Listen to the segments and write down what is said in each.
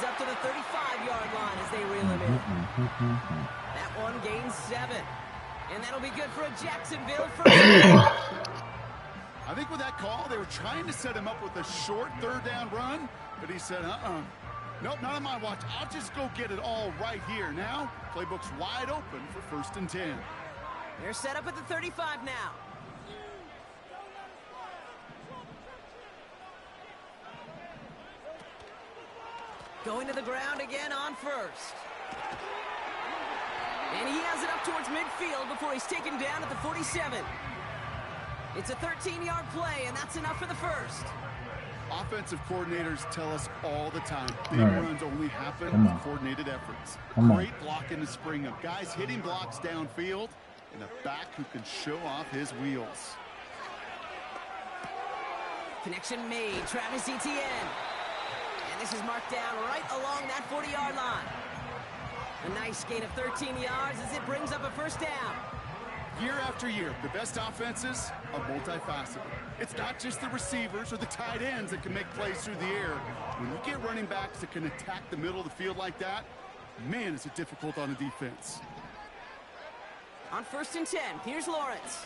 up to the 35-yard line as they reel him in. That one gains 7. And that'll be good for a Jacksonville first. I think with that call, they were trying to set him up with a short third down run, but he said, nope, not on my watch. I'll just go get it all right here. Now, playbook's wide open for 1st and 10. They're set up at the 35 now. Going to the ground again on 1st. And he has it up towards midfield before he's taken down at the 47. It's a 13-yard play, and that's enough for the 1st. Offensive coordinators tell us all the time, big runs only happen with coordinated efforts. Great block in the spring of guys hitting blocks downfield and a back who can show off his wheels. Connection made, Travis Etienne. And this is marked down right along that 40-yard line. A nice gain of 13 yards as it brings up a 1st down. Year after year, the best offenses are multifaceted. It's not just the receivers or the tight ends that can make plays through the air. When you get running backs that can attack the middle of the field like that, man, is it difficult on the defense. On 1st and 10, here's Lawrence.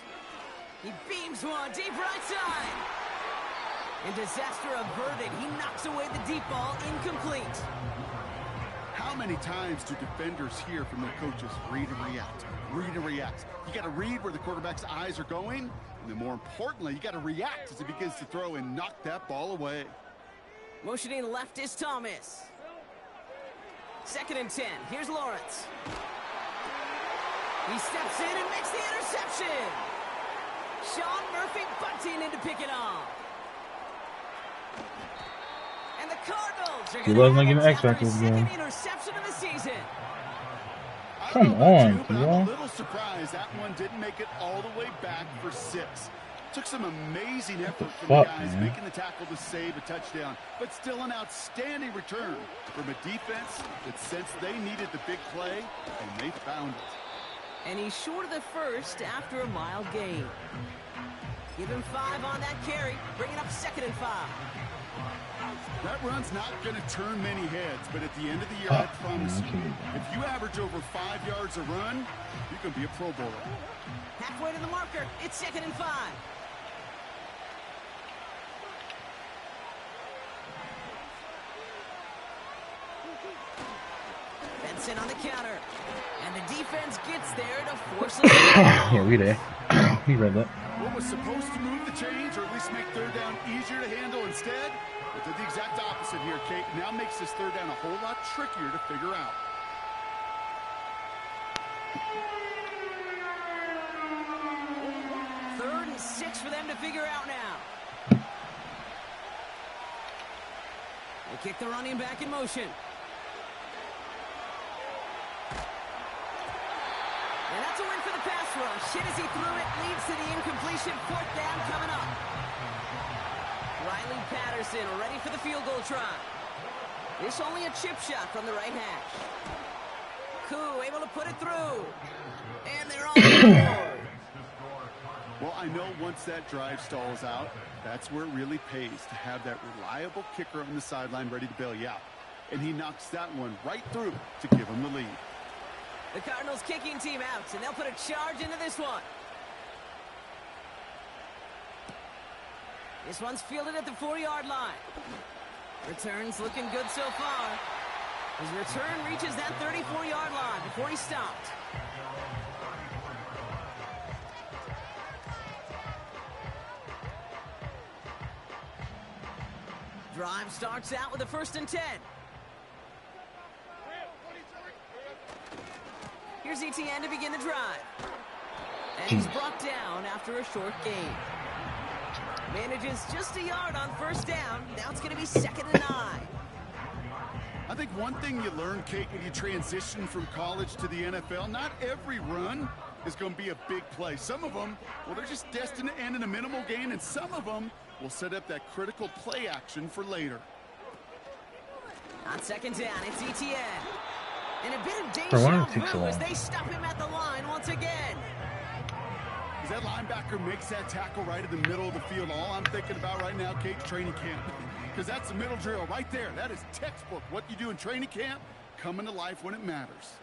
He beams one deep right side. And disaster averted. He knocks away the deep ball, incomplete. How many times do defenders hear from their coaches, read and react, read and react? You got to read where the quarterback's eyes are going, and then more importantly, you got to react as he begins to throw and knock that ball away. Motioning left is Thomas. 2nd and 10, here's Lawrence. He steps in and makes the interception. Sean Murphy bunting in to pick it off. And the Cardinals are going to have their 2nd interception of the season. Come on, I'm a little surprised that one didn't make it all the way back for 6. Took some amazing effort from the guys making the tackle to save a touchdown, but still an outstanding return from a defense that sensed they needed the big play, and they found it. And he's short of the 1st after a mile gain. Give him 5 on that carry, bringing up 2nd and 5. That run's not going to turn many heads, but at the end of the year, I promise you, if you average over 5 yards a run, you can be a Pro Bowler. Halfway to the marker, it's 2nd and 5. Benson on the counter, and the defense gets there to force it. Yeah, we there. He read that. What was supposed to move the chains, or at least make 3rd down easier to handle instead, but did the exact opposite here, Kate. Now makes this 3rd down a whole lot trickier to figure out. Third and 6 for them to figure out now. They kick the running back in motion. And that's a win for the pass rush. Hit as he threw it, leads to the incompletion. 4th down coming up. Riley Patterson ready for the field goal try. This only a chip shot from the right hash. Koo able to put it through. And they're on the board. Well, I know once that drive stalls out, that's where it really pays to have that reliable kicker on the sideline ready to bail you out. And he knocks that one right through to give him the lead. The Cardinals kicking team out, and they'll put a charge into this one. This one's fielded at the 4-yard line. Return's looking good so far. His return reaches that 34-yard line before he stopped. Drive starts out with a 1st and 10. Here's Etienne to begin the drive. And he's brought down after a short gain. Manages just a yard on 1st down. Now it's going to be 2nd and 9. I think one thing you learn, Kate, when you transition from college to the NFL, not every run is going to be a big play. Some of them, well, they're just destined to end in a minimal gain, and some of them will set up that critical play action for later. On 2nd down, it's Etienne. And a bit of deja vu as they stop him at the line once again. As that linebacker makes that tackle right in the middle of the field, all I'm thinking about right now, Kate, training camp. Because that's the middle drill right there. That is textbook. What you do in training camp, coming to life when it matters.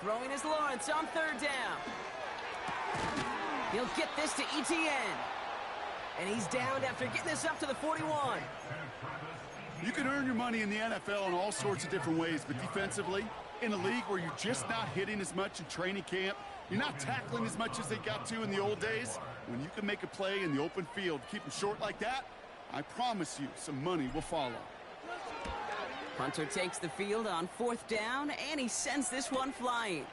Throwing is Lawrence on third down. He'll get this to ETN. And he's downed after getting this up to the 41. You can earn your money in the NFL in all sorts of different ways, but defensively, in a league where you're just not hitting as much in training camp, you're not tackling as much as they got to in the old days, when you can make a play in the open field, keep them short like that, I promise you some money will follow. Hunter takes the field on fourth down, and he sends this one flying.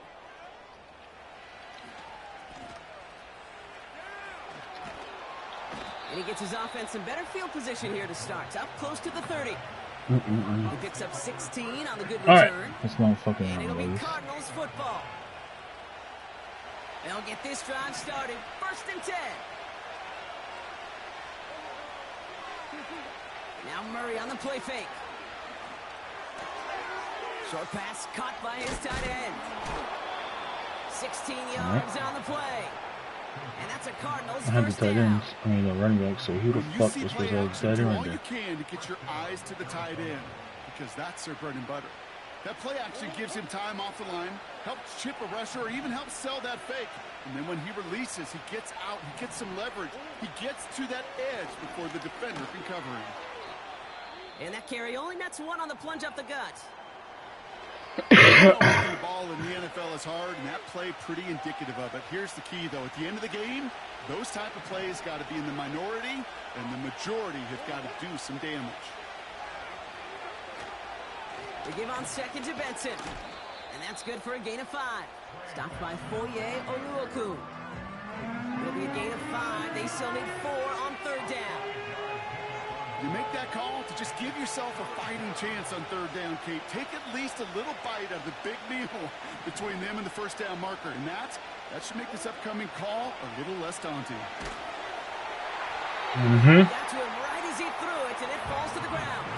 And he gets his offense in better field position here to start. Up close to the 30. He picks up 16 on the good return. All right. That's not fucking and it'll be Cardinals football. They'll get this drive started. 1st and 10. Now Murray on the play fake. Short pass caught by his tight end. 16 yards on the play. And that's a Cardinals I had the first tight down. ends. I mean, the running back, so who the fuck was supposed to have the tight end right all there? you can to get your eyes to the tight end, because that's their bread and butter. That play action gives him time off the line, helps chip a rusher, or even helps sell that fake. And then when he releases, he gets out, he gets some leverage. He gets to that edge before the defender can cover him. And that carry only nets one on the plunge up the gut. The ball in the NFL is hard, and that play pretty indicative of it. Here's the key, though. At the end of the game, those type of plays got to be in the minority, and the majority have got to do some damage. They give on second to Benson. And that's good for a gain of 5. Stopped by Foye Oluokun. It'll be a gain of 5. They still need 4 on third down. You make that call to just give yourself a fighting chance on third down, Kate. Take at least a little bite of the big meal between them and the first down marker. And that should make this upcoming call a little less daunting. Got to him right as he threw it, and it falls to the ground.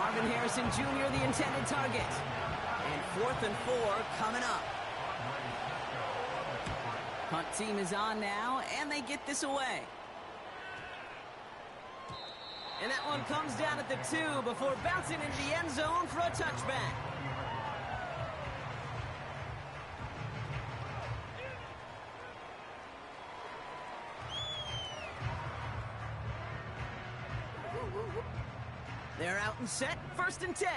Marvin Harrison Jr., the intended target. And 4th and 4 coming up. Punt team is on now, and they get this away. And that one comes down at the 2 before bouncing into the end zone for a touchback. They're out and set. 1st and 10.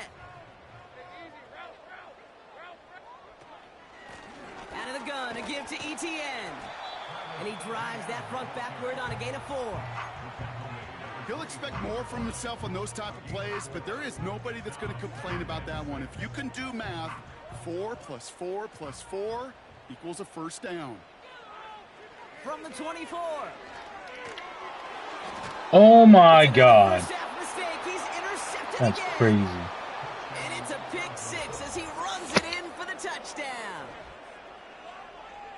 Out of the gun, a give to ETN. And he drives that front backward on a gain of 4. He'll expect more from himself on those type of plays, but there is nobody that's going to complain about that one. If you can do math, 4 plus 4 plus 4 equals a first down. From the 24. Oh my God. First half mistake. He's intercepted That's again. crazy. And it's a pick 6 as he runs it in for the touchdown.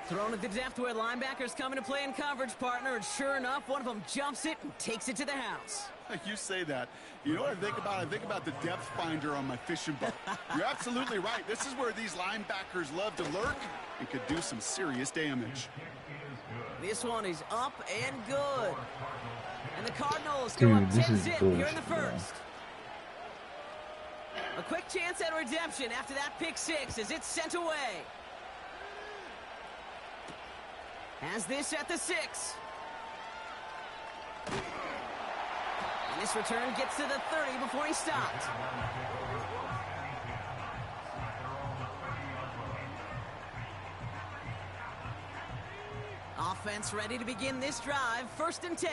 Thrown at the depth where linebackers come into play in coverage, partner, and sure enough, one of them jumps it and takes it to the house. You say that. You know what I think about? I think about the depth finder on my fishing boat. You're absolutely right. This is where these linebackers love to lurk and could do some serious damage. This one is up and good. And the Cardinals go up 10-zip here in the first. A quick chance at redemption after that pick 6 as it's sent away. Has this at the 6. And this return gets to the 30 before he stopped. Offense ready to begin this drive. 1st and 10.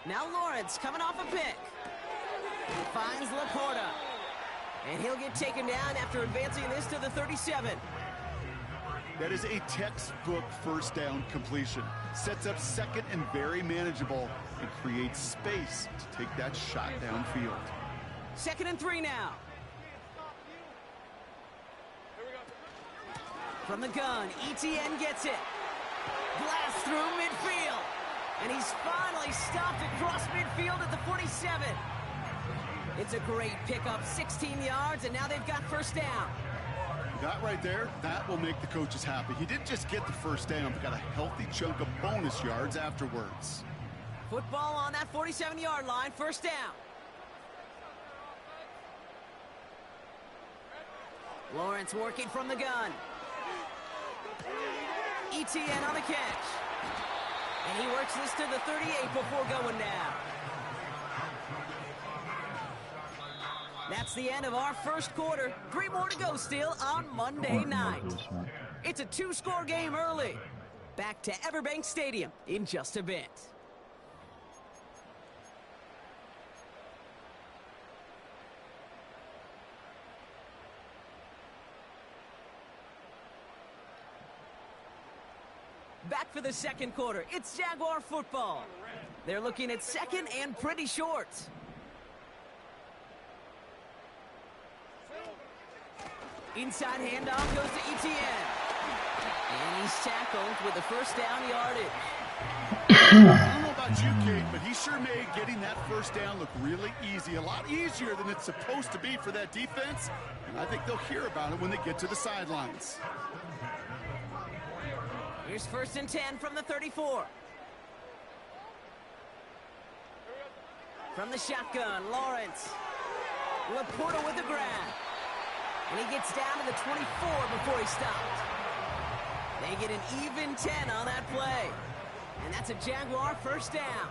Now Lawrence coming off a pick. He finds Laporta. And he'll get taken down after advancing this to the 37. That is a textbook first down completion. Sets up second and very manageable and creates space to take that shot downfield. 2nd and 3 now. From the gun, ETN gets it. Blast through midfield. And he's finally stopped across midfield at the 47. It's a great pickup, 16 yards, and now they've got first down. That right there, that will make the coaches happy. He didn't just get the first down, but got a healthy chunk of bonus yards afterwards. Football on that 47-yard line, first down. Lawrence working from the gun. ETN on the catch. And he works this to the 38 before going down. That's the end of our first quarter. 3 more to go still on Monday night. It's a 2-score game early. Back to Everbank Stadium in just a bit. Back for the second quarter. It's Jaguar football. They're looking at second and pretty short. Inside handoff goes to ETN. And he's tackled with the first down yardage. I don't know about you, Kate, but he sure made getting that first down look really easy. A lot easier than it's supposed to be for that defense. And I think they'll hear about it when they get to the sidelines. Here's 1st and 10 from the 34. From the shotgun, Lawrence. Laporta with the grab. And he gets down to the 24 before he stopped. They get an even 10 on that play. And that's a Jaguar first down.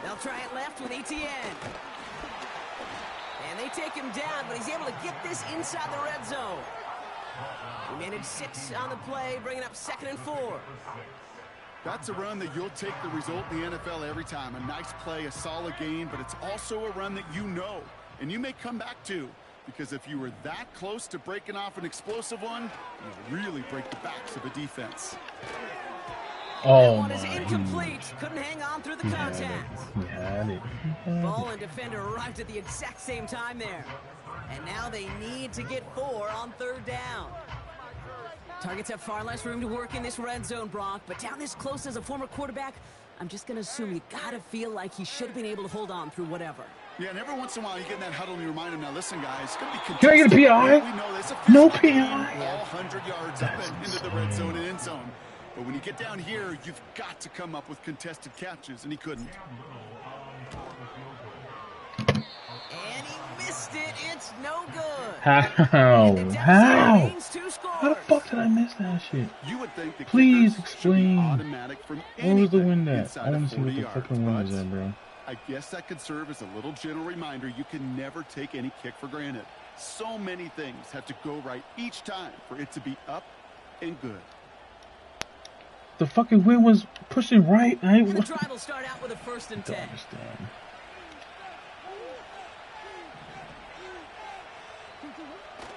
They'll try it left with ETN. And they take him down, but he's able to get this inside the red zone. He managed 6 on the play, bringing up 2nd and 4. That's a run that you'll take the result in the NFL every time. A nice play, a solid game, but it's also a run that you know, and you may come back to, because if you were that close to breaking off an explosive one, you really break the backs of a defense. Oh, one is incomplete. Couldn't hang on through the contact. He had it. Ball and defender arrived at the exact same time there. And now they need to get 4 on 3rd down. Targets have far less room to work in this red zone, Brock, but down this close as a former quarterback, I'm just going to assume you got to feel like he should have been able to hold on through whatever. Yeah, and every once in a while you get in that huddle and you remind him, now listen, guys, it's going to be contested. Can I get a PI? We know this. No PI. All 100 yards up and into the red zone and end zone. But when you get down here, you've got to come up with contested catches, and he couldn't. And he missed it. It's no good. How? How the fuck did I miss that shit? You would think the Please explain. What was the win at? I want to see what the fucking win is at, bro. I guess that could serve as a little gentle reminder you can never take any kick for granted. So many things have to go right each time for it to be up and good. The fucking win was pushing right. The drive will start out with a 1st and 10.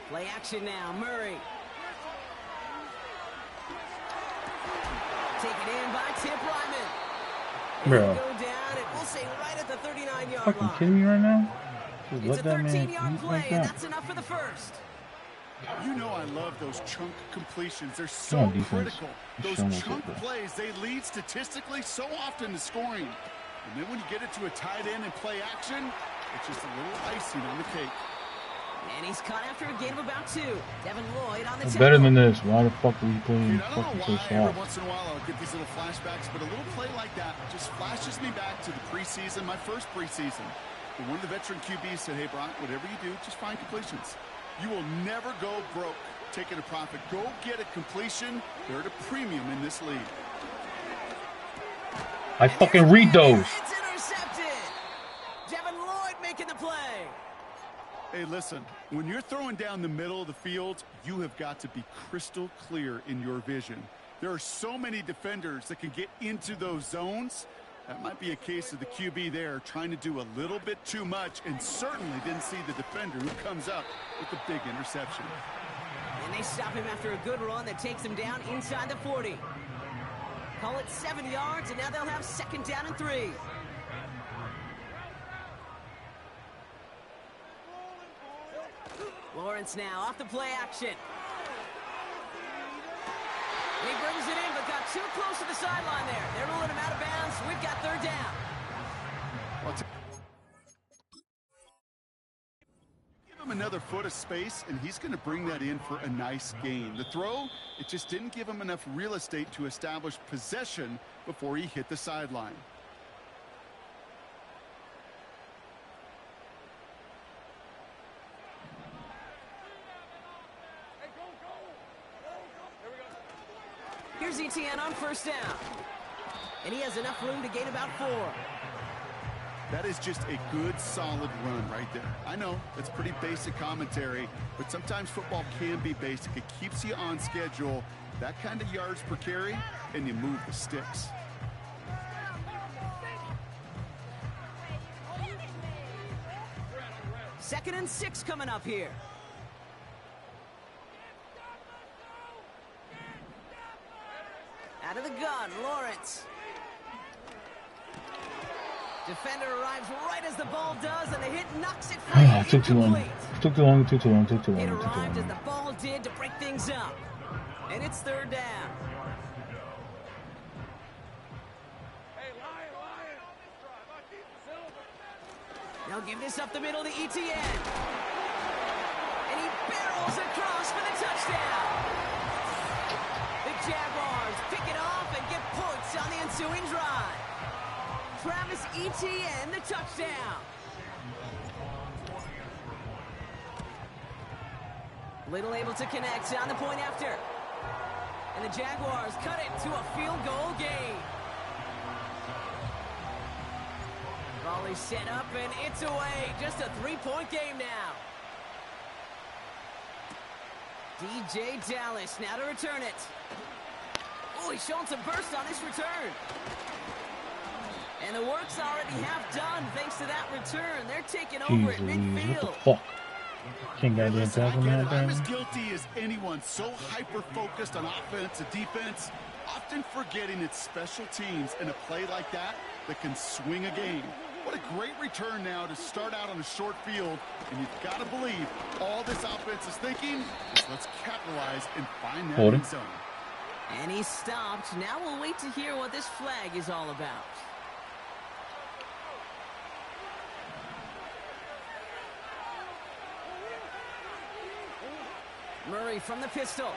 Play action now, Murray. Taken in by Tip Ryman. Bro. Go down, and we'll say right at the 39-yard line. Fucking kidding me right now? Just It's let a that man 13-yard eat play, like and that. that's enough for the first. You know I love those chunk completions. They're so critical. Those chunk plays, they lead statistically so often to scoring. And then when you get it to a tight end and play action, it's just a little icing on the cake. And he's caught after a gain of about 2. Devin Lloyd on the It's tackle. better than this. Why the fuck are we playing Dude, I don't fucking know so why every soft? once in a while I'll get these little flashbacks, but a little play like that just flashes me back to the preseason, my first preseason. And one of the veteran QBs said, hey, Brock, whatever you do, just find completions. You will never go broke taking a profit. Go get a completion. They're at a premium in this league. I fucking read those. It's intercepted. Devin Lloyd making the play. Hey, listen, when you're throwing down the middle of the field, you have got to be crystal clear in your vision. There are so many defenders that can get into those zones. That might be a case of the QB there trying to do a little bit too much and certainly didn't see the defender who comes up with the big interception. And they stop him after a good run that takes him down inside the 40. Call it 7 yards, and now they'll have 2nd down and 3. Lawrence now off the play action. He brings it in, but got too close to the sideline there. They're ruling him out of bounds. We've got 3rd down. him another foot of space, and he's going to bring that in for a nice gain. The throw, it just didn't give him enough real estate to establish possession before he hit the sideline. Here's Etienne on first down. And he has enough room to gain about 4. That is just a good, solid run right there. I know, that's pretty basic commentary, but sometimes football can be basic. It keeps you on schedule, that kind of yards per carry, and you move the sticks. Second and 6 coming up here. Out of the gun, Lawrence. Defender arrives right as the ball does, and the hit knocks it free. Took too long. Took too long. It arrived as the ball did to break things up. And it's third down. They'll give this up the middle to Etienne. And he barrels across for the touchdown. The Jaguars pick it off and get points on the ensuing drive. Travis Etienne, the touchdown. Little able to connect on the point after. And the Jaguars cut it to a field goal gain. Volley set up and it's away. Just a 3-point game now. DJ Dallas now to return it. Oh, he's showing some burst on this return. And the work's already half done thanks to that return. They're taking over at midfield. What the fuck? Can't get that tackle now, I'm as guilty as anyone. So hyper-focused on offense and defense, often forgetting it's special teams in a play like that can swing a game. What a great return now to start out on a short field. And you've got to believe all this offense is thinking is let's capitalize and find that end zone. And he stopped. Now we'll wait to hear what this flag is all about. Murray from the pistol.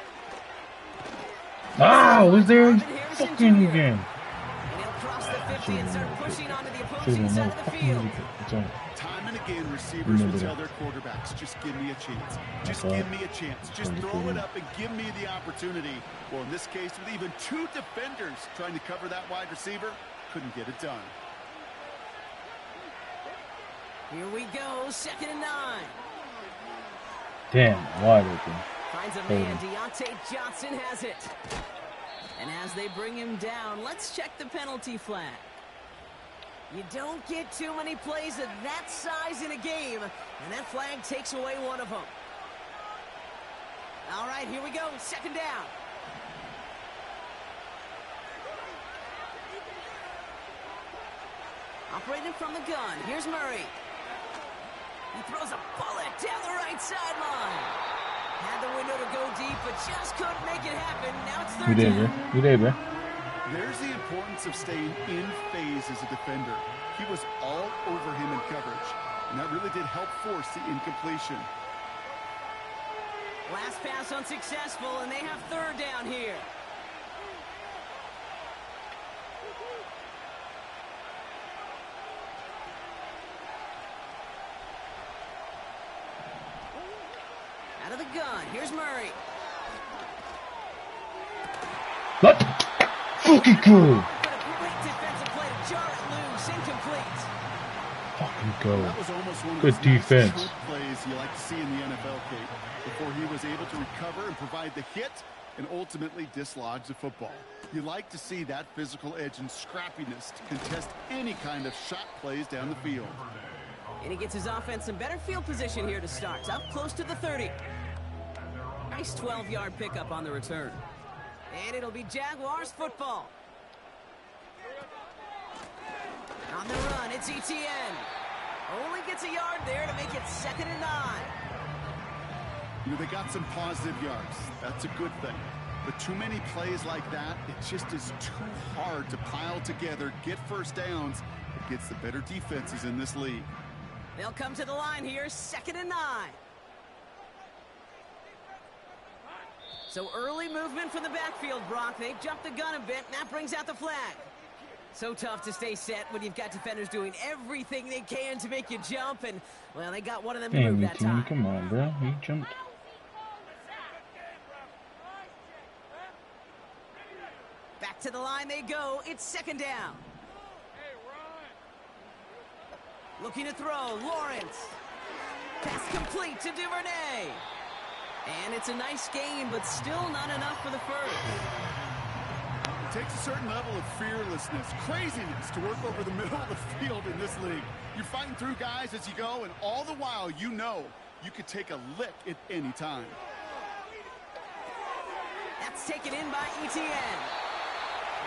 Was there a fucking game? And he'll cross the 50 and start pushing onto the opposing side of the field. Time and again, receivers will tell their quarterbacks, just give me a chance. Just give me a chance. Just throw it up and give me the opportunity. Well, in this case, with even 2 defenders trying to cover that wide receiver, couldn't get it done. Here we go, 2nd and 9. Damn, wide open. Finds a man, Deontay Johnson has it. And as they bring him down, let's check the penalty flag. You don't get too many plays of that size in a game, and that flag takes away one of them. All right, here we go, 2nd down. Operating from the gun, here's Murray. He throws a bullet down the right sideline. Had the window to go deep, but just couldn't make it happen. Now it's 3rd down. You did, bro. There's the importance of staying in phase as a defender. He was all over him in coverage, and that really did help force the incompletion. Last pass unsuccessful, and they have 3rd down here. Out of the gun, here's Murray. What? Fucking cool. But a great defensive play to jar it loose, incomplete. Fucking go. That was almost one of Good those defense. nice plays you like to see in the NFL, Kate, before he was able to recover and provide the hit and ultimately dislodge the football. You like to see that physical edge and scrappiness to contest any kind of shot plays down the field. And he gets his offense in better field position here to start. Up close to the 30. Nice 12-yard pickup on the return. And it'll be Jaguars football. On the run, it's Etienne. Only gets a yard there to make it 2nd and 9. You know, they got some positive yards. That's a good thing. But too many plays like that, it just is too hard to pile together, get first downs against the better defenses in this league. They'll come to the line here, 2nd and 9. So early movement from the backfield, Brock. They jumped the gun a bit, and that brings out the flag. So tough to stay set when you've got defenders doing everything they can to make you jump, and, well, they got one of them to move that time. Come on, bro. He jumped. Back to the line they go. It's second down. Looking to throw. Lawrence. Pass complete to Duvernay. And it's a nice game, but still not enough for the first. It takes a certain level of fearlessness, craziness to work over the middle of the field in this league. You're fighting through guys as you go, and all the while you know you could take a lick at any time. That's taken in by ETN.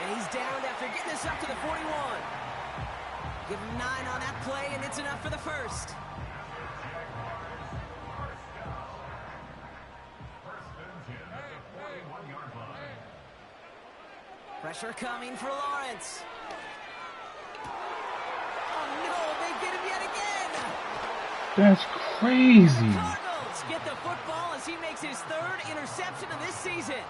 And he's downed after getting this up to the 41. Give him 9 on that play, and it's enough for the first. Pressure coming for Lawrence. Oh, no, they get him yet again. That's crazy. Cardinals get the football as he makes his 3rd interception of this season.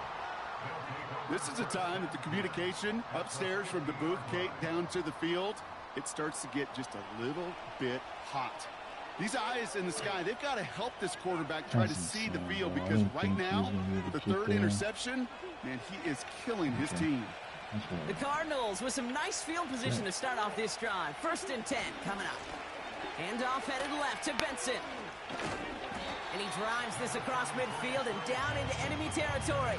This is a time that the communication upstairs from the booth, Kate, down to the field, it starts to get just a little bit hot. These eyes in the sky, they've got to help this quarterback try to see the field, because right now, the 3rd interception, man, he is killing his team. The Cardinals with some nice field position to start off this drive. 1st and 10 coming up. Handoff headed left to Benson. And he drives this across midfield and down into enemy territory.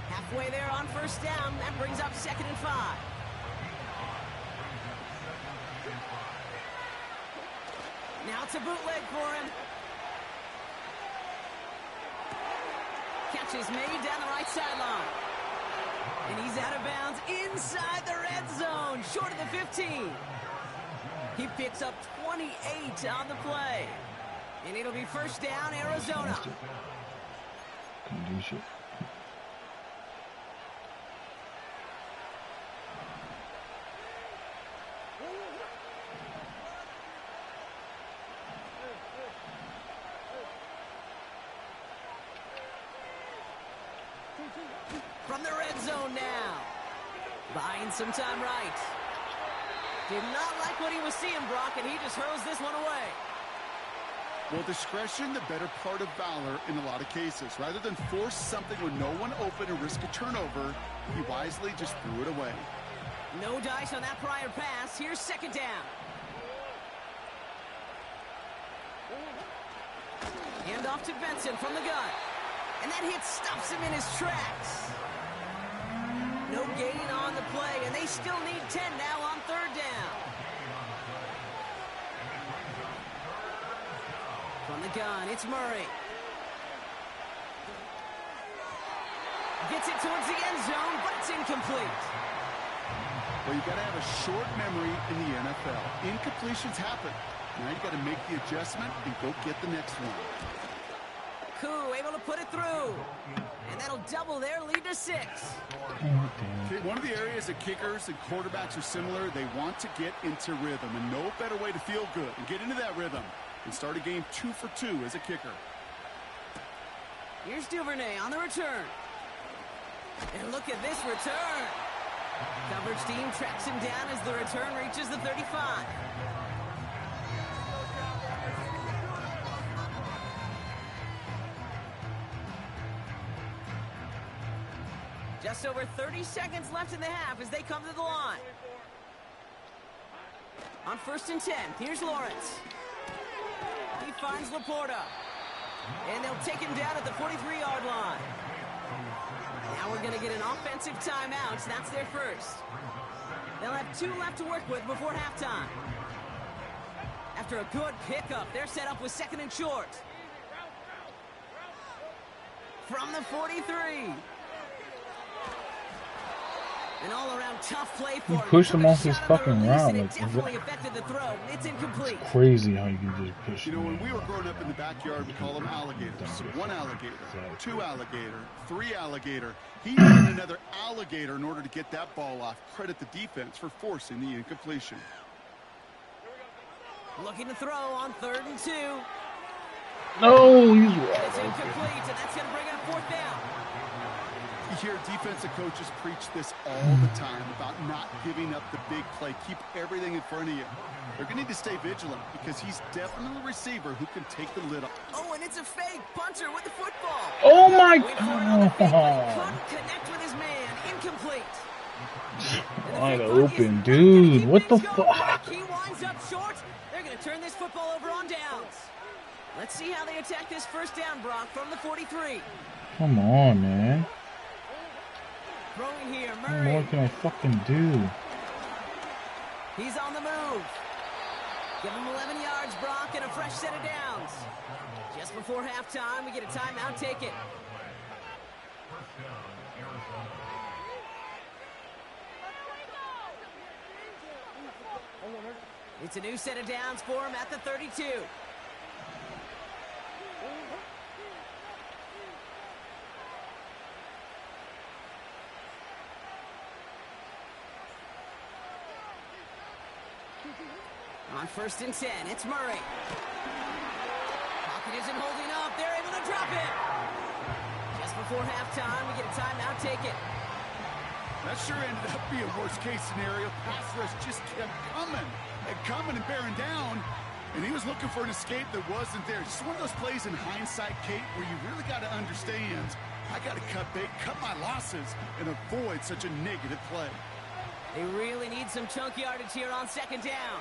Halfway there on 1st down. That brings up 2nd and 5. Now it's a bootleg for him. Catch is made down the right sideline. And he's out of bounds inside the red zone, short of the 15. He picks up 28 on the play. And it'll be 1st down, Arizona. From the red zone now. Buying some time right. Did not like what he was seeing, Brock, and he just hurls this one away. Well, discretion, the better part of valor in a lot of cases. Rather than force something with no one open and risk a turnover, he wisely just threw it away. No dice on that prior pass. Here's 2nd down. Hand off to Benson from the gun. And that hit stops him in his tracks. No gain on the play, and they still need 10 now on 3rd down. From the gun, it's Murray. Gets it towards the end zone, but it's incomplete. Well, you got to have a short memory in the NFL. Incompletions happen. Now you got to make the adjustment and go get the next one. Koo able to put it through. And that'll double their lead to 6. Okay, one of the areas that kickers and quarterbacks are similar, they want to get into rhythm. And no better way to feel good and get into that rhythm and start a game 2 for 2 as a kicker. Here's Duvernay on the return. And look at this return. Coverage team tracks him down as the return reaches the 35. Just over 30 seconds left in the half as they come to the line. On 1st and 10, here's Lawrence. He finds Laporta. And they'll take him down at the 43-yard line. Now we're going to get an offensive timeout. That's their first. They'll have 2 left to work with before halftime. After a good pickup, they're set up with 2nd and short. From the 43. An all-around tough play for him. Pushed him off his fucking route. It definitely affected the throw. It's incomplete. It's crazy how you can just push him. You know, when we were growing up in the backyard, we call them alligators. 1 alligator, 2 alligator, 3 alligator. He needed another alligator in order to get that ball off. Credit the defense for forcing the incompletion. Looking to throw on 3rd and 2. No, he's It's incomplete, and that's going to bring up 4th down. hear defensive coaches preach this all the time about not giving up the big play. Keep everything in front of you. They're going to need to stay vigilant because he's definitely a receiver who can take the lid off. Oh, and it's a fake. Punter with the football. Oh my God. God. Couldn't connect with his man. Incomplete. Wide open, dude. What the fuck? He winds up short. They're going to turn this football over on downs. Let's see how they attack this first down, Brock, from the 43. Come on, man. Throwing here, What Murray. more can I fucking do? He's on the move. Give him 11 yards, Brock, and a fresh set of downs. Just before halftime, we get a timeout. Take it. It's a new set of downs for him at the 32. On 1st and 10, it's Murray. Pocket isn't holding up. They're able to drop it. Just before halftime, we get a timeout. Take it. That sure ended up being a worst-case scenario. Pass rush just kept coming and bearing down, and he was looking for an escape that wasn't there. Just one of those plays in hindsight, Kate, where you really got to understand, I got to cut bait, cut my losses, and avoid such a negative play. They really need some chunk yardage here on 2nd down.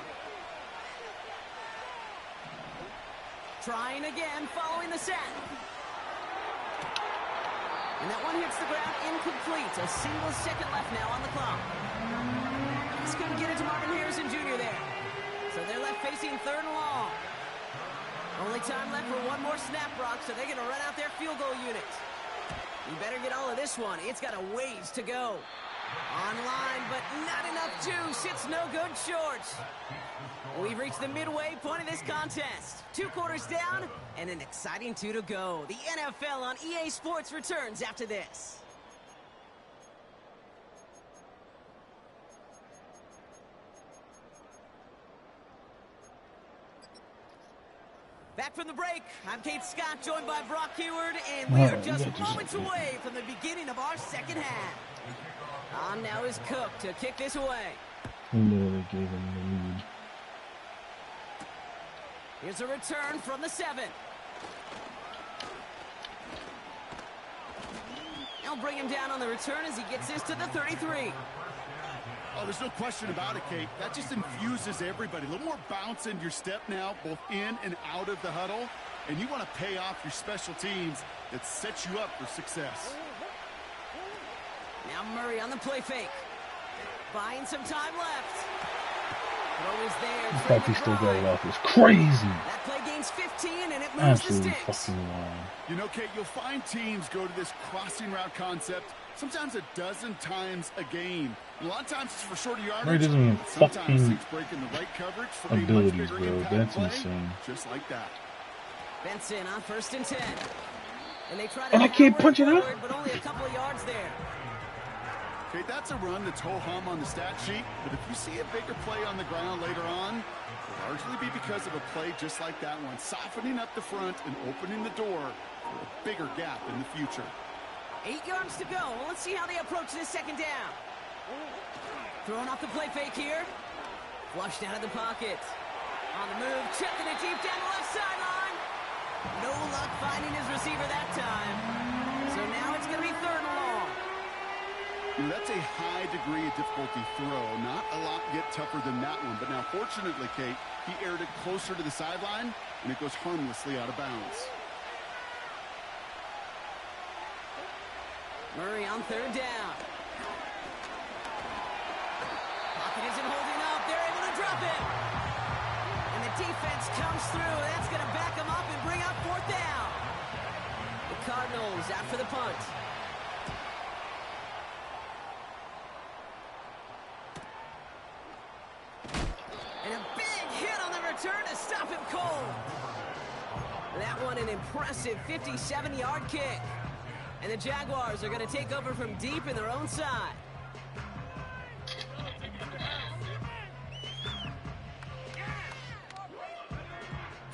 Trying again, following the set. And that one hits the ground incomplete. A single second left now on the clock. Just couldn't get it to Marvin Harrison Jr. there. So they're left facing 3rd and long. Only time left for one more snap, Brock, so they're going to run out their field goal unit. You better get all of this one. It's got a ways to go. Online, but not enough juice. It's no good short. We've reached the midway point of this contest. 2 quarters down and an exciting 2 to go. The NFL on EA Sports returns after this. Back from the break, I'm Kate Scott, joined by Brock Heward, and we are just moments away from the beginning of our second half. On now is Cook to kick this away. Literally gave him the lead. Here's a return from the 7. They'll bring him down on the return as he gets this to the 33. Oh, there's no question about it, Kate. That just infuses everybody. A little more bounce in your step now, both in and out of the huddle. And you want to pay off your special teams that sets you up for success. Now Murray on the play fake. Buying some time left. Throw is there. The fact he still got it off is crazy. That play gains 15 and it moves Absolutely the sticks. fucking wild. You know, Kate, you'll find teams go to this crossing route concept sometimes a dozen times a game. A lot of times it's for shorter yardage. Murray doesn't even Sometimes fucking it's breaking the right coverage for a much abilities, bigger bro. impact That's play, insane. just like that. Benson on 1st and 10. And they try to And I can't power punch it out? forward, but only a couple of yards there. Okay, that's a run that's ho-hum on the stat sheet, but if you see a bigger play on the ground later on, it'll largely be because of a play just like that one, softening up the front and opening the door for a bigger gap in the future. 8 yards to go. Let's see how they approach this 2nd down. Throwing off the play fake here. Flushed out of the pocket. On the move, chipping it deep down the left sideline. No luck finding his receiver that time. So now it's going to be 3rd and long. You know, that's a high degree of difficulty throw. Not a lot get tougher than that one. But now, fortunately, Kate, he aired it closer to the sideline, and it goes harmlessly out of bounds. Murray on 3rd down. Pocket isn't holding up. They're able to drop it. And the defense comes through. That's going to back them up and bring up 4th down. The Cardinals after the punt. And a big hit on the return to stop him cold. That one an impressive 57-yard kick. And the Jaguars are going to take over from deep in their own side.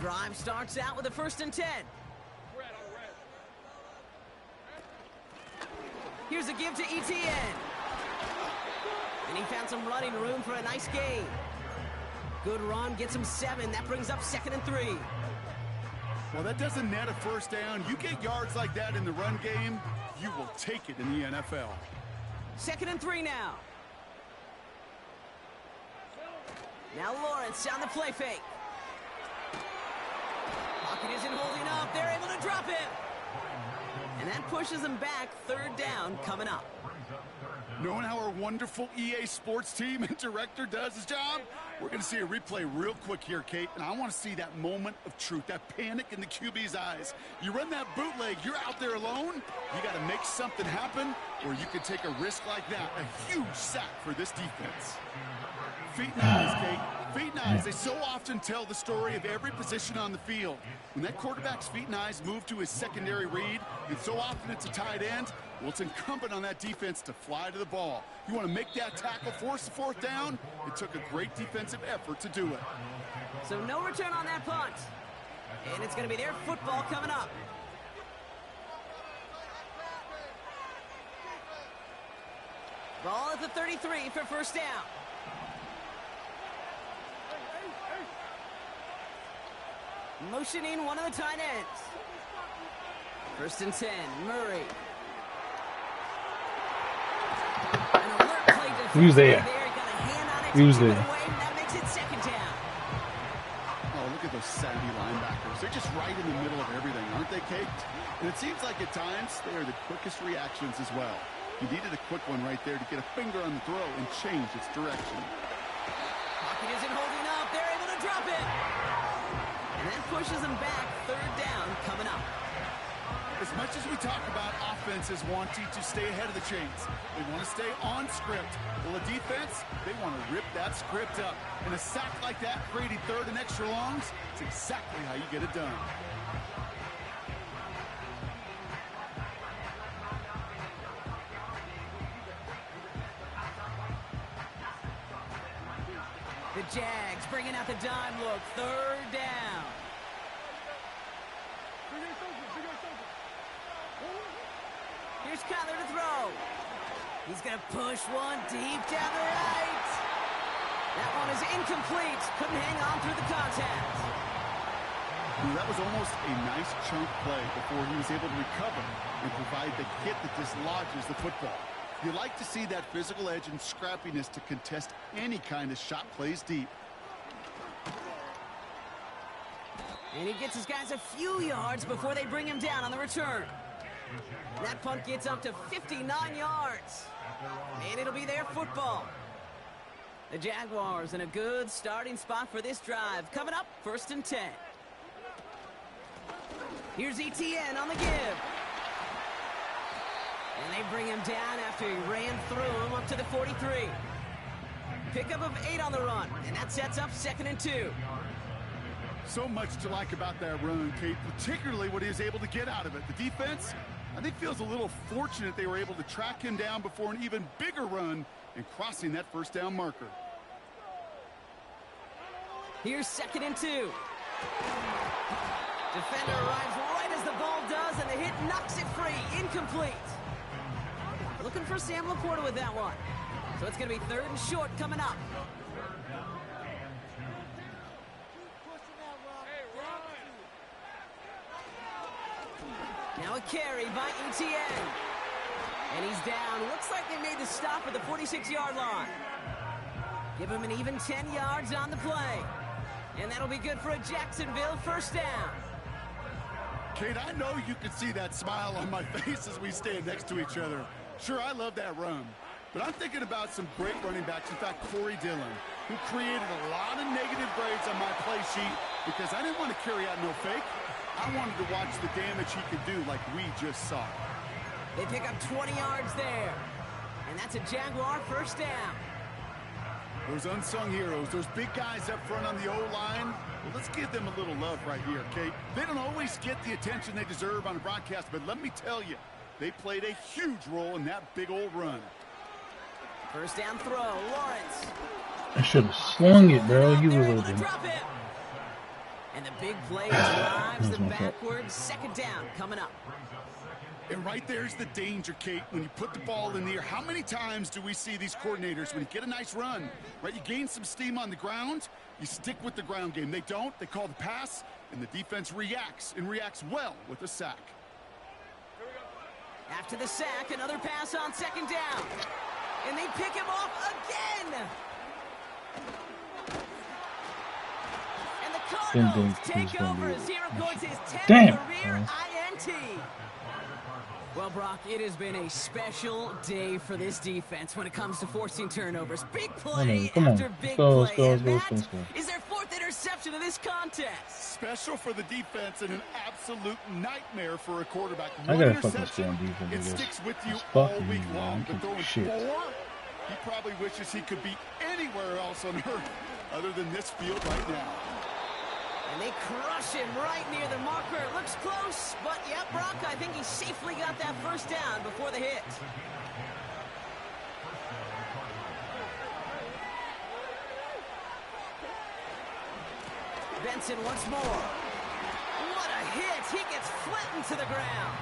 Drive starts out with a 1st and 10. Here's a give to ETN. And he found some running room for a nice gain. Good run, gets him 7. That brings up 2nd and 3. Well, that doesn't net a first down. You get yards like that in the run game, you will take it in the NFL. 2nd and 3 now. Now Lawrence on the play fake. Pocket isn't holding up. They're able to drop him. And that pushes them back. 3rd down coming up. Knowing how our wonderful EA Sports team and director does his job, we're going to see a replay real quick here, Kate, and I want to see that moment of truth, that panic in the QB's eyes. You run that bootleg, you're out there alone, you got to make something happen, or you can take a risk like that, a huge sack for this defense. Feet and eyes, Kate. Feet and eyes, they so often tell the story of every position on the field. When that quarterback's feet and eyes move to his secondary read, and so often it's a tight end, well, it's incumbent on that defense to fly to the ball. You want to make that tackle, force the 4th down? It took a great defensive effort to do it. So no return on that punt. And it's going to be their football coming up. Ball at the 33 for 1st down. Motioning one of the tight ends. 1st and 10, Murray. Who's there? Who's there? That makes it 2nd down. Oh, look at those savvy linebackers. They're just right in the middle of everything, aren't they, Kate? And it seems like at times they are the quickest reactions as well. You needed a quick one right there to get a finger on the throw and change its direction. Pocket isn't holding up. They're able to drop it. And that pushes them back. 3rd down coming up. As much as we talk about offenses wanting to stay ahead of the chains, they want to stay on script. Well, the defense, they want to rip that script up. And a sack like that, creating 3rd and extra longs, it's exactly how you get it done. The Jags bringing out the dime look. 3rd down. Here's Kyler to throw. He's going to push one deep down the right. That one is incomplete. Couldn't hang on through the contact. Ooh, that was almost a nice chunk play before he was able to recover and provide the hit that dislodges the football. You like to see that physical edge and scrappiness to contest any kind of shot plays deep. And he gets his guys a few yards before they bring him down on the return. That punt gets up to 59 yards. And it'll be their football. The Jaguars in a good starting spot for this drive. Coming up, 1st and 10. Here's ETN on the give. And they bring him down after he ran through him up to the 43. Pickup of 8 on the run. And that sets up 2nd and 2. So much to like about that run, Kate, particularly what he was able to get out of it. The defense, I think, feels a little fortunate they were able to track him down before an even bigger run and crossing that 1st down marker. Here's 2nd and 2. Defender arrives right as the ball does, and the hit knocks it free. Incomplete. Looking for Sam Laporta with that one. So it's going to be 3rd and short coming up. Now a carry by ETN. And he's down. Looks like they made the stop at the 46-yard line. Give him an even 10 yards on the play. And that'll be good for a Jacksonville 1st down. Kate, I know you can see that smile on my face as we stand next to each other. Sure, I love that run. But I'm thinking about some great running backs. In fact, Corey Dillon, who created a lot of negative grades on my play sheet because I didn't want to carry out no fake. I wanted to watch the damage he could do like we just saw. They pick up 20 yards there. And that's a Jaguar 1st down. Those unsung heroes, those big guys up front on the O-line, well, let's give them a little love right here, Kate. They don't always get the attention they deserve on a broadcast, but let me tell you, they played a huge role in that big old run. 1st down throw, Lawrence. I should have swung it, bro. He was open. And the big play drives them backwards. 2nd down coming up. And right there's the danger, Kate, when you put the ball in the air. How many times do we see these coordinators, when you get a nice run, right, you gain some steam on the ground, you stick with the ground game. They don't. They call the pass, and the defense reacts, and reacts well with a sack. After the sack, another pass on second down. And they pick him off again. And the Cardinals take over as he records his 10th career INT. Well, Brock, it has been a special day for this defense when it comes to forcing turnovers. Big play after big play. And that is their 4th interception of this contest. Special for the defense and an absolute nightmare for a quarterback. I gotta fucking stay on defense. It sticks with you all week long. But throwing 4, he probably wishes he could be anywhere else on earth other than this field right now. And they crush him right near the marker. It looks close, but yeah, Brock, I think he safely got that first down before the hit. Benson once more. What a hit. He gets flattened to the ground.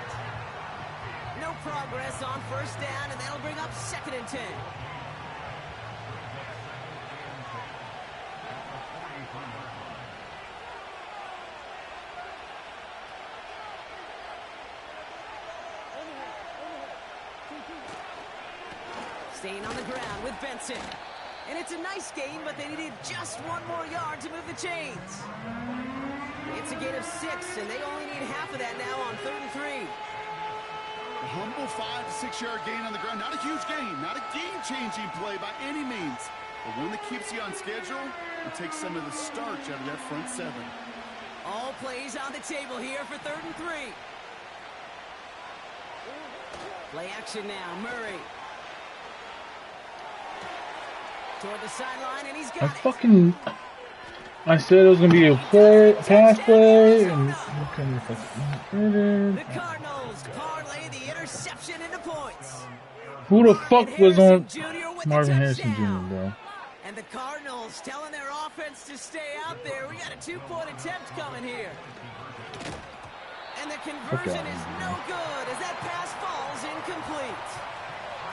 No progress on first down, and that'll bring up 2nd and 10. Staying on the ground with Benson. And it's a nice gain, but they needed just 1 more yard to move the chains. It's a gain of 6, and they only need half of that now on 3rd and 3. A humble 5 to 6 yard gain on the ground. Not a huge gain, not a game-changing play by any means. But one that keeps you on schedule and takes some of the starch out of that front 7. All plays on the table here for 3rd and 3. Play action now, Murray. Toward the sideline, and he's got it. I said it was gonna be a pass play, and the Cardinals parlay the interception into points. Who the fuck was on Marvin Harrison Jr., bro? And the Cardinals telling their offense to stay out there. We got a 2-point attempt coming here. And the conversion is no good as that pass falls incomplete.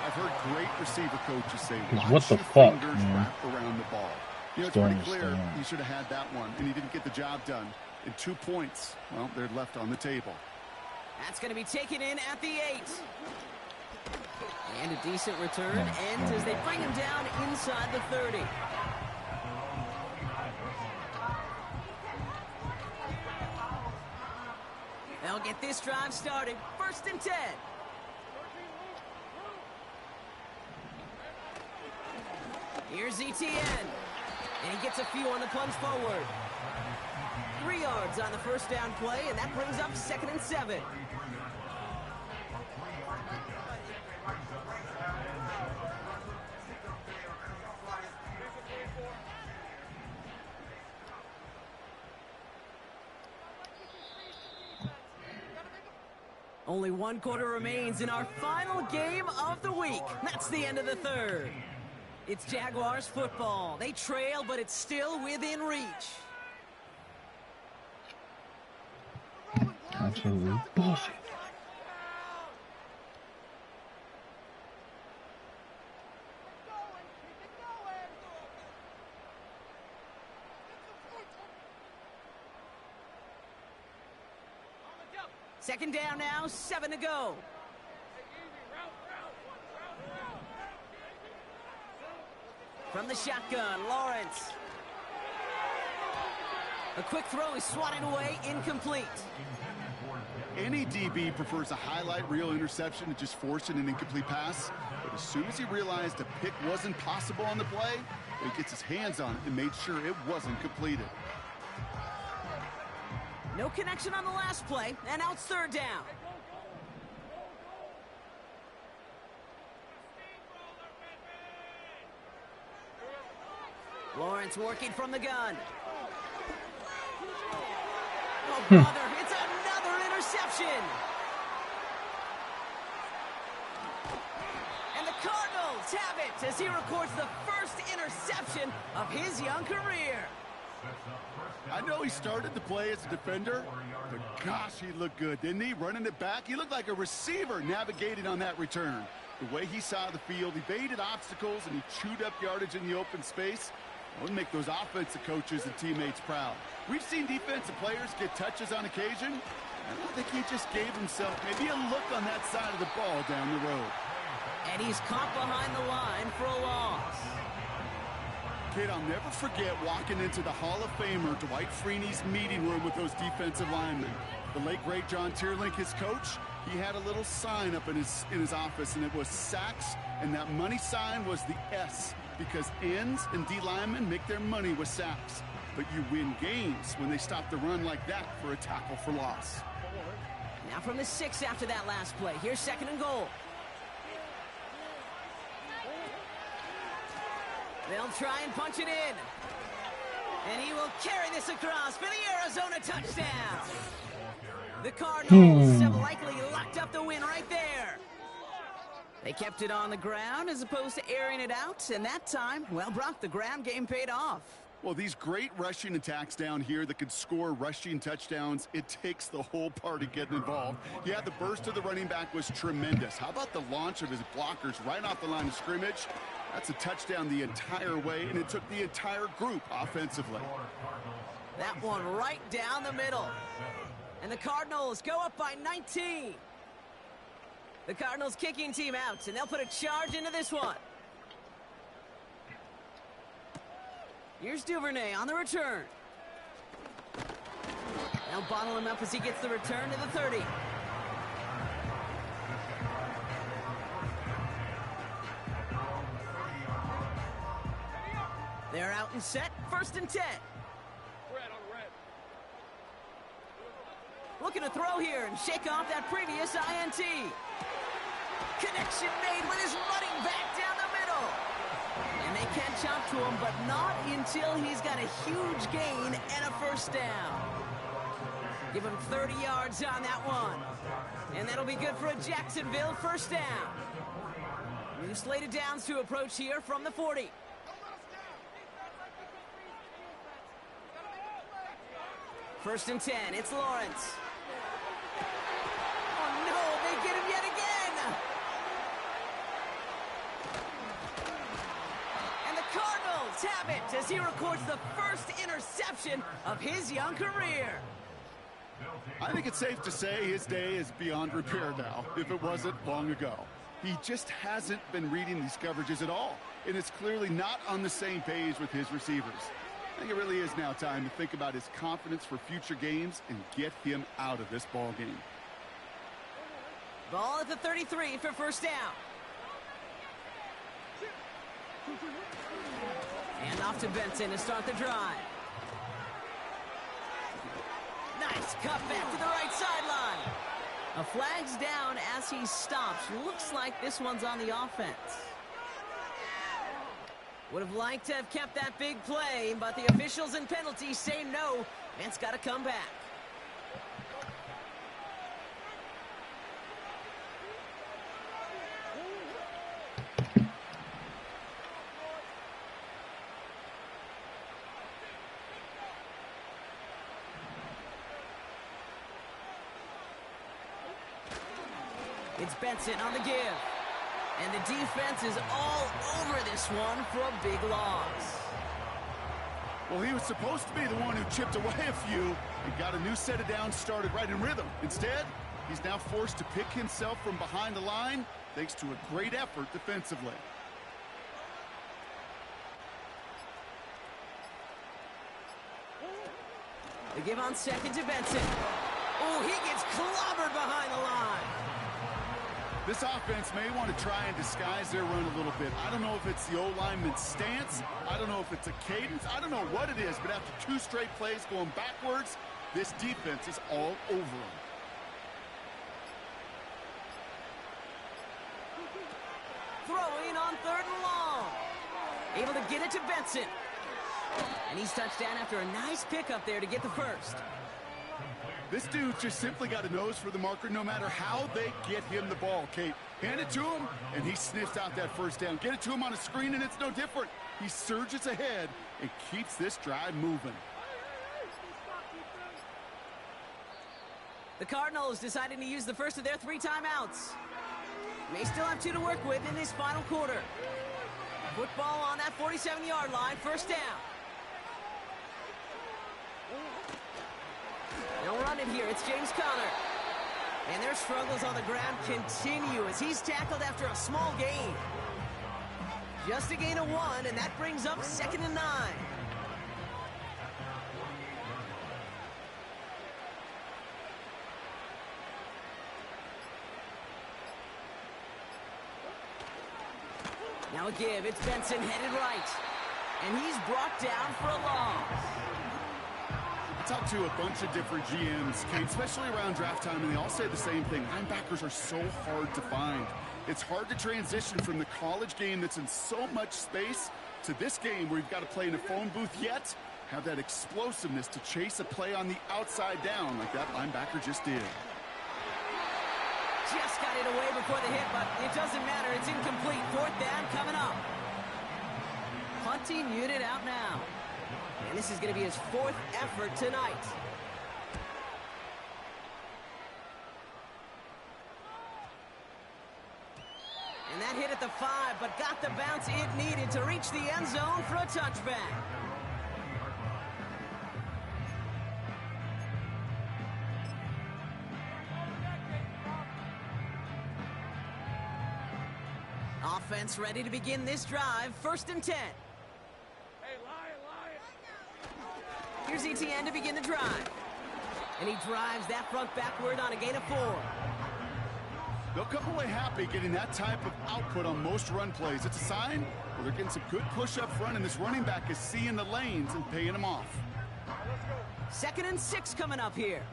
I've heard great receiver coaches say, what the fuck, man? Wrap around the ball. You know, it's pretty clear he should have had that one, and he didn't get the job done. And 2 points, well, they're left on the table. That's going to be taken in at the 8. And a decent return ends as they bring him down inside the 30. They'll get this drive started. 1st and 10. Here's ETN. And he gets a few on the plunge forward. 3 yards on the first down play, and that brings up 2nd and 7. Only 1 quarter remains in our final game of the week. That's the end of the 3rd. It's Jaguars football. They trail, but it's still within reach. Absolutely bullshit. Second down now, 7 to go. From the shotgun, Lawrence. A quick throw is swatted away, incomplete. Any DB prefers a highlight reel interception to just forcing an incomplete pass. But as soon as he realized a pick wasn't possible on the play, he gets his hands on it and made sure it wasn't completed. No connection on the last play, and now it's 3rd down. Lawrence working from the gun. Oh, brother, it's another interception. And the Cardinals have it as he records the first interception of his young career. I know he started to play as a defender, but gosh, he looked good, didn't he? Running it back, he looked like a receiver navigating on that return. The way he saw the field, he baited obstacles, and he chewed up yardage in the open space. It would make those offensive coaches and teammates proud. We've seen defensive players get touches on occasion. I don't think he just gave himself maybe a look on that side of the ball down the road. And he's caught behind the line for a loss. Kid, I'll never forget walking into the Hall of Famer Dwight Freeney's meeting room with those defensive linemen. The late, great John Tierlink, his coach, he had a little sign up in his office, and it was sacks, and that money sign was the S, because ends and D linemen make their money with sacks. But you win games when they stop the run like that for a tackle for loss. Now from the 6 after that last play. Here's 2nd and goal. They'll try and punch it in. And he will carry this across for the Arizona touchdown. The Cardinals have likely locked up the win right there. They kept it on the ground as opposed to airing it out. And that time, well, Brock, the ground game paid off. Well, these great rushing attacks down here that could score rushing touchdowns, it takes the whole party getting involved. Yeah, the burst of the running back was tremendous. How about the launch of his blockers right off the line of scrimmage? That's a touchdown the entire way, and it took the entire group offensively. That one right down the middle. And the Cardinals go up by 19. The Cardinals kicking team out, and they'll put a charge into this one. Here's Duvernay on the return. They'll bottle him up as he gets the return to the 30. They're out and set. 1st and 10. Looking to throw here and shake off that previous INT. Connection made with his running back down the middle. And they can't chop to him, but not until he's got a huge gain and a 1st down. Give him 30 yards on that one. And that'll be good for a Jacksonville 1st down. New slated downs to approach here from the 40. First and 10, it's Lawrence. Oh no, they get him yet again! And the Cardinals have it as he records the 1st interception of his young career. I think it's safe to say his day is beyond repair now, if it wasn't long ago. He just hasn't been reading these coverages at all, and it's clearly not on the same page with his receivers. I think it really is now time to think about his confidence for future games and get him out of this ball game. Ball at the 33 for 1st down. And off to Benson to start the drive. Nice cut back to the right sideline. A flag's down as he stops. Looks like this one's on the offense. Would have liked to have kept that big play, but the officials and penalties say no. It's got to come back. It's Benson on the give. And the defense is all over this one for a big loss. Well, he was supposed to be the one who chipped away a few and got a new set of downs started right in rhythm. Instead, he's now forced to pick himself from behind the line thanks to a great effort defensively. They give on 2nd to Benson. Oh, he gets clobbered behind the line. This offense may want to try and disguise their run a little bit. I don't know if it's the O-lineman's stance. I don't know if it's a cadence. I don't know what it is, but after 2 straight plays going backwards, this defense is all over them. Throwing on 3rd and long. Able to get it to Benson. And he's touched down after a nice pickup there to get the 1st. This dude's just simply got a nose for the marker no matter how they get him the ball, Kate. Hand it to him, and he sniffs out that first down. Get it to him on a screen, and it's no different. He surges ahead and keeps this drive moving. The Cardinals deciding to use the first of their 3 timeouts. May still have 2 to work with in this final quarter. Football on that 47-yard line, first down. They'll run it here. It's James Conner. And their struggles on the ground continue as he's tackled after a small gain. Just a gain of 1, and that brings up 2nd and 9. Now a give. It's Benson headed right. And he's brought down for a loss. I talked to a bunch of different GMs, Kate, especially around draft time, and they all say the same thing. Linebackers are so hard to find. It's hard to transition from the college game that's in so much space to this game where you've got to play in a phone booth, yet have that explosiveness to chase a play on the outside down like that linebacker just did. Just got it away before the hit, but it doesn't matter. It's incomplete. 4th down coming up. Punting unit out now. And this is going to be his 4th effort tonight. And that hit at the 5, but got the bounce it needed to reach the end zone for a touchback. Offense ready to begin this drive. 1st and 10. Here's ETN to begin the drive. And he drives that front backward on a gain of 4. They'll come away happy getting that type of output on most run plays. It's a sign where they're getting some good push up front, and this running back is seeing the lanes and paying them off. 2nd and 6 coming up here.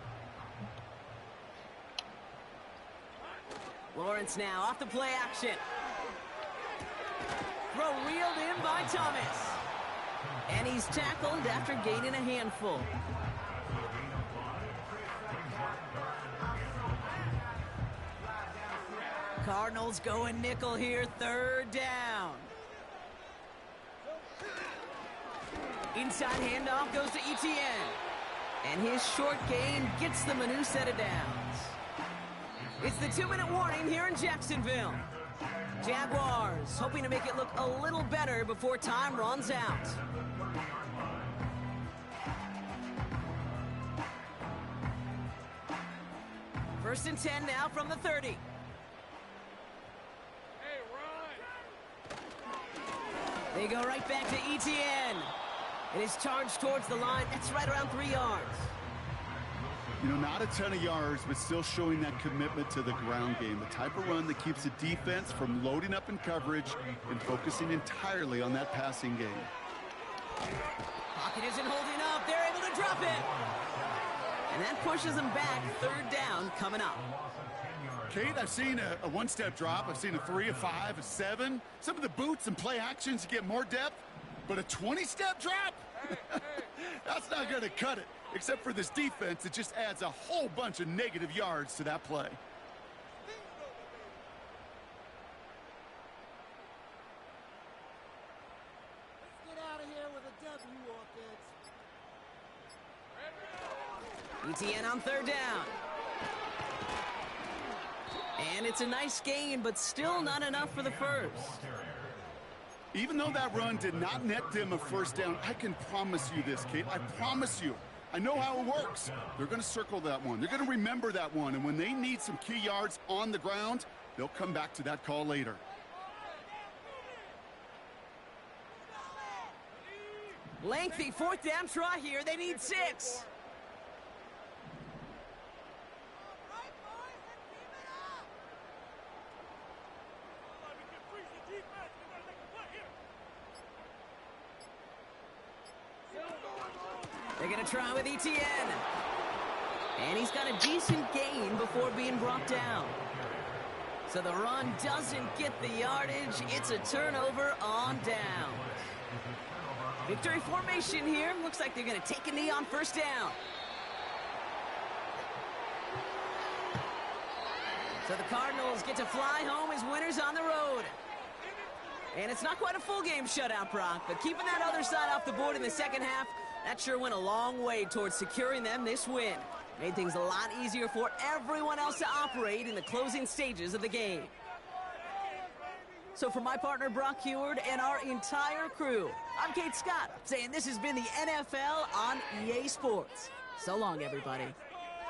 Lawrence now off the play action. Throw reeled in by Thomas. And he's tackled after gaining a handful. Cardinals going nickel here, 3rd down. Inside handoff goes to ETN. And his short gain gets them a new set of downs. It's the 2-minute warning here in Jacksonville. Jaguars hoping to make it look a little better before time runs out. First and 10 now from the 30. They go right back to ETN. It is charged towards the line. That's right around 3 yards. You know, not a ton of yards, but still showing that commitment to the ground game. The type of run that keeps the defense from loading up in coverage and focusing entirely on that passing game. Pocket isn't holding up. They're able to drop it. And that pushes them back. 3rd down coming up. Kate, I've seen a 1-step drop. I've seen a 3, a 5, a 7. Some of the boots and play actions to get more depth. But a 20-step drop? That's not going to cut it. Except for this defense, it just adds a whole bunch of negative yards to that play. Let's get out of here with a W, offense. ETN on 3rd down. And it's a nice gain, but still not enough for the first. Even though that run did not net them a 1st down, I can promise you this, Kate. I promise you. I know how it works. They're going to circle that one. They're going to remember that one. And when they need some key yards on the ground, they'll come back to that call later. Lengthy 4th down try here. They need 6. They're going to try with ETN. And he's got a decent gain before being brought down. So the run doesn't get the yardage. It's a turnover on downs. Victory formation here. Looks like they're going to take a knee on 1st down. So the Cardinals get to fly home as winners on the road. And it's not quite a full game shutout, Brock, but keeping that other side off the board in the second half, that sure went a long way towards securing them this win. Made things a lot easier for everyone else to operate in the closing stages of the game. So for my partner, Brock Heward, and our entire crew, I'm Kate Scott, saying this has been the NFL on EA Sports. So long, everybody.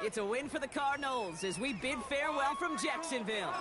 It's a win for the Cardinals as we bid farewell from Jacksonville.